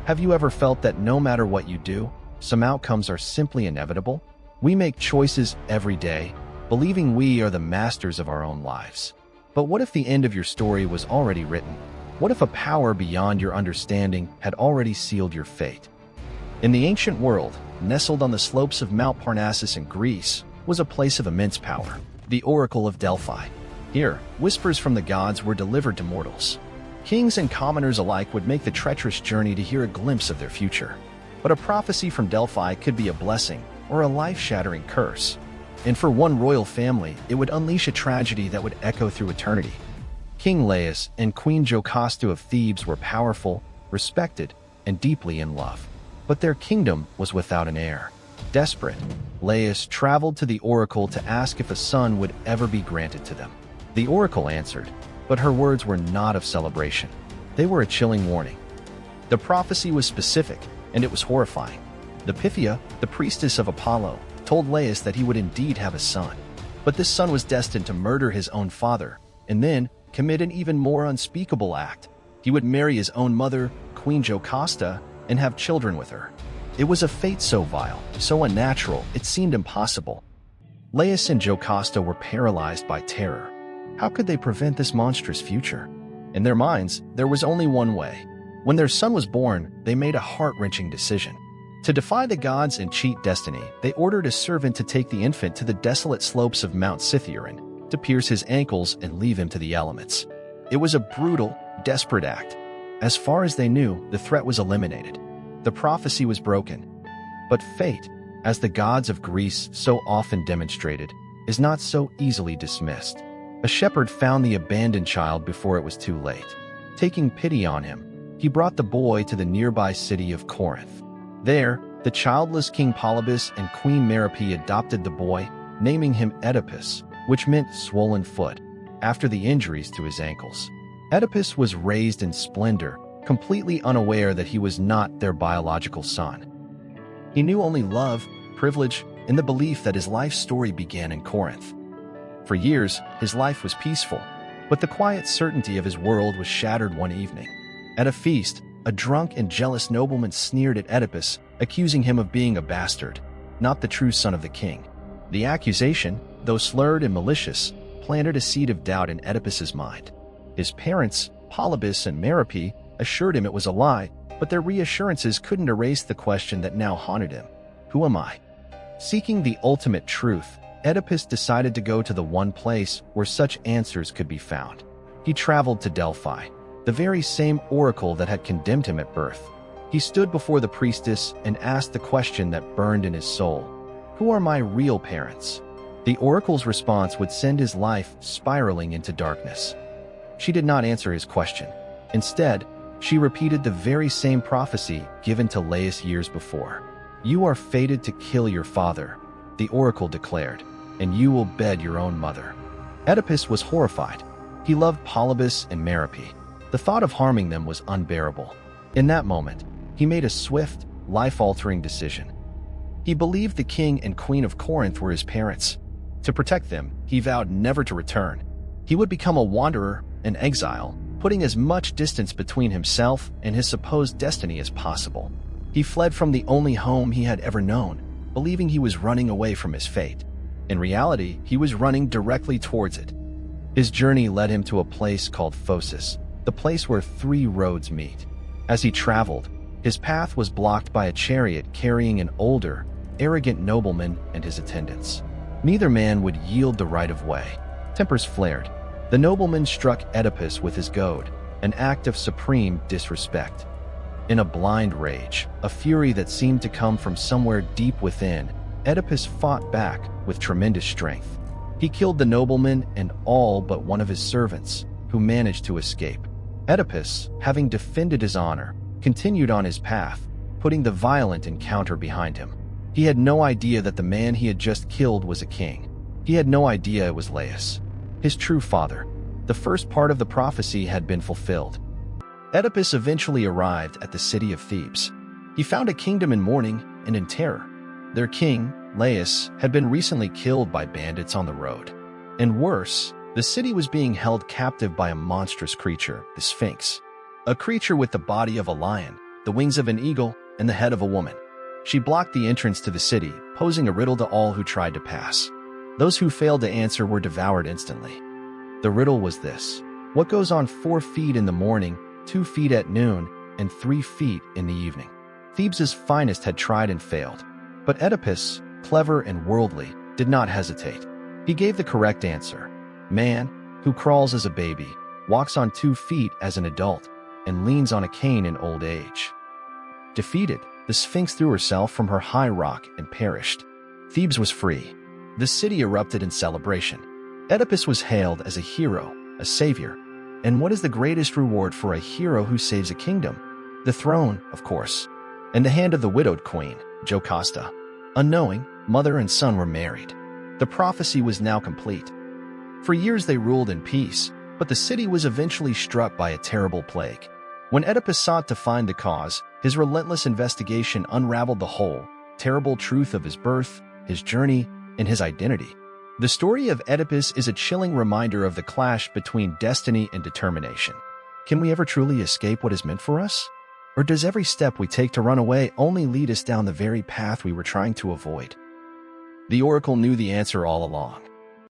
Have you ever felt that no matter what you do, some outcomes are simply inevitable? We make choices every day, believing we are the masters of our own lives. But what if the end of your story was already written? What if a power beyond your understanding had already sealed your fate? In the ancient world, nestled on the slopes of Mount Parnassus in Greece, was a place of immense power, the Oracle of Delphi. Here, whispers from the gods were delivered to mortals. Kings and commoners alike would make the treacherous journey to hear a glimpse of their future. But a prophecy from Delphi could be a blessing or a life-shattering curse. And for one royal family, it would unleash a tragedy that would echo through eternity. King Laius and Queen Jocasta of Thebes were powerful, respected, and deeply in love. But their kingdom was without an heir. Desperate, Laius traveled to the oracle to ask if a son would ever be granted to them. The oracle answered, but her words were not of celebration. They were a chilling warning. The prophecy was specific, and it was horrifying. The Pythia, the priestess of Apollo, told Laius that he would indeed have a son. But this son was destined to murder his own father, and then commit an even more unspeakable act. He would marry his own mother, Queen Jocasta, and have children with her. It was a fate so vile, so unnatural, it seemed impossible. Laius and Jocasta were paralyzed by terror. How could they prevent this monstrous future? In their minds, there was only one way. When their son was born, they made a heart-wrenching decision. To defy the gods and cheat destiny, they ordered a servant to take the infant to the desolate slopes of Mount Cithaeron, to pierce his ankles and leave him to the elements. It was a brutal, desperate act. As far as they knew, the threat was eliminated. The prophecy was broken. But fate, as the gods of Greece so often demonstrated, is not so easily dismissed. A shepherd found the abandoned child before it was too late. Taking pity on him, he brought the boy to the nearby city of Corinth. There, the childless King Polybus and Queen Merope adopted the boy, naming him Oedipus, which meant swollen foot, after the injuries to his ankles. Oedipus was raised in splendor, completely unaware that he was not their biological son. He knew only love, privilege, and the belief that his life story began in Corinth. For years, his life was peaceful, but the quiet certainty of his world was shattered one evening. At a feast, a drunk and jealous nobleman sneered at Oedipus, accusing him of being a bastard, not the true son of the king. The accusation, though slurred and malicious, planted a seed of doubt in Oedipus's mind. His parents, Polybus and Merope, assured him it was a lie, but their reassurances couldn't erase the question that now haunted him. Who am I? Seeking the ultimate truth, Oedipus decided to go to the one place where such answers could be found. He traveled to Delphi, the very same oracle that had condemned him at birth. He stood before the priestess and asked the question that burned in his soul. Who are my real parents? The oracle's response would send his life spiraling into darkness. She did not answer his question. Instead, she repeated the very same prophecy given to Laius years before. You are fated to kill your father, the oracle declared, and you will bed your own mother. Oedipus was horrified. He loved Polybus and Merope. The thought of harming them was unbearable. In that moment, he made a swift, life-altering decision. He believed the king and queen of Corinth were his parents. To protect them, he vowed never to return. He would become a wanderer, an exile, putting as much distance between himself and his supposed destiny as possible. He fled from the only home he had ever known, believing he was running away from his fate. In reality, he was running directly towards it. His journey led him to a place called Phocis, the place where three roads meet. As he traveled, his path was blocked by a chariot carrying an older, arrogant nobleman and his attendants. Neither man would yield the right of way. Tempers flared. The nobleman struck Oedipus with his goad, an act of supreme disrespect. In a blind rage, a fury that seemed to come from somewhere deep within, Oedipus fought back with tremendous strength. He killed the nobleman and all but one of his servants, who managed to escape. Oedipus, having defended his honor, continued on his path, putting the violent encounter behind him. He had no idea that the man he had just killed was a king. He had no idea it was Laius, his true father. The first part of the prophecy had been fulfilled. Oedipus eventually arrived at the city of Thebes. He found a kingdom in mourning and in terror. Their king, Laius, had been recently killed by bandits on the road. And worse, the city was being held captive by a monstrous creature, the Sphinx. A creature with the body of a lion, the wings of an eagle, and the head of a woman. She blocked the entrance to the city, posing a riddle to all who tried to pass. Those who failed to answer were devoured instantly. The riddle was this: what goes on 4 feet in the morning, 2 feet at noon, and 3 feet in the evening? Thebes' finest had tried and failed, but Oedipus, clever and worldly, did not hesitate. He gave the correct answer. Man, who crawls as a baby, walks on 2 feet as an adult, and leans on a cane in old age. Defeated, the Sphinx threw herself from her high rock and perished. Thebes was free. The city erupted in celebration. Oedipus was hailed as a hero, a savior. And what is the greatest reward for a hero who saves a kingdom? The throne, of course, and the hand of the widowed queen, Jocasta. Unknowing, mother and son were married. The prophecy was now complete. For years they ruled in peace, but the city was eventually struck by a terrible plague. When Oedipus sought to find the cause, his relentless investigation unraveled the whole, terrible truth of his birth, his journey, and his identity. The story of Oedipus is a chilling reminder of the clash between destiny and determination. Can we ever truly escape what is meant for us? Or does every step we take to run away only lead us down the very path we were trying to avoid? The Oracle knew the answer all along.